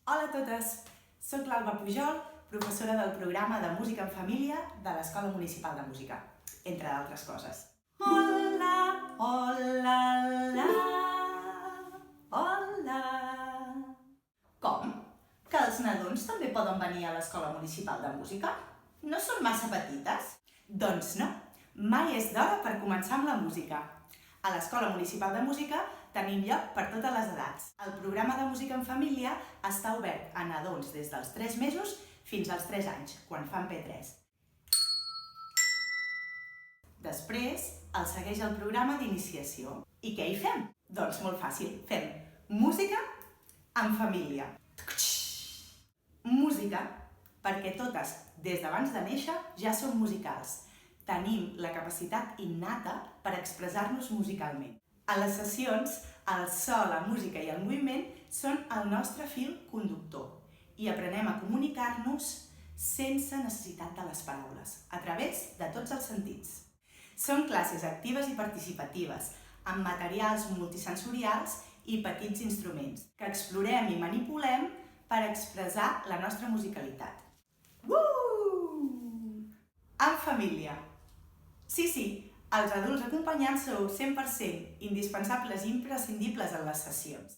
Hola a totes! Soc l'Alba Pujol, professora del programa de Música en Família de l'Escola Municipal de Música, entre d'altres coses. Hola, hola, la, hola! Com? Que els nadons també poden venir a l'Escola Municipal de Música? No són massa petites? Doncs no, mai és d'hora per començar amb la música. A l'Escola Municipal de Música tenim lloc per totes les edats. El programa de Música en Família està obert a nadons des dels 3 mesos fins als 3 anys, quan fan P3. Després els segueix el programa d'iniciació. I què hi fem? Doncs molt fàcil, fem música en família. Música, perquè totes, des d'abans de néixer, ja som musicals. Tenim la capacitat innata per expressar-nos musicalment. A les sessions, el so, la música i el moviment són el nostre fil conductor i aprenem a comunicar-nos sense necessitat de les paraules, a través de tots els sentits. Són classes actives i participatives, amb materials multisensorials i petits instruments, que explorem i manipulem per expressar la nostra musicalitat. En família. Sí, els adults acompanyants sou 100% indispensables i imprescindibles en les sessions.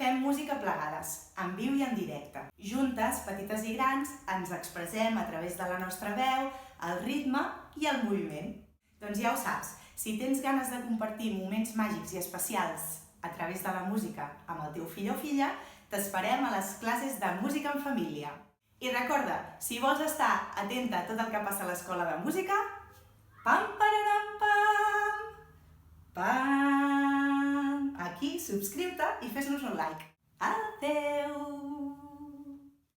Fem música plegades, en viu i en directe. Juntes, petites i grans, ens expressem a través de la nostra veu, el ritme i el moviment. Doncs ja ho saps, si tens ganes de compartir moments màgics i especials a través de la música amb el teu fill o filla, t'esperem a les classes de Música en Família. I recorda, si vols estar atenta a tot el que passa a l'escola de música, pam, pararam, pam, pam. Aquí, subscriu-te i fes-nos un like. Adéu!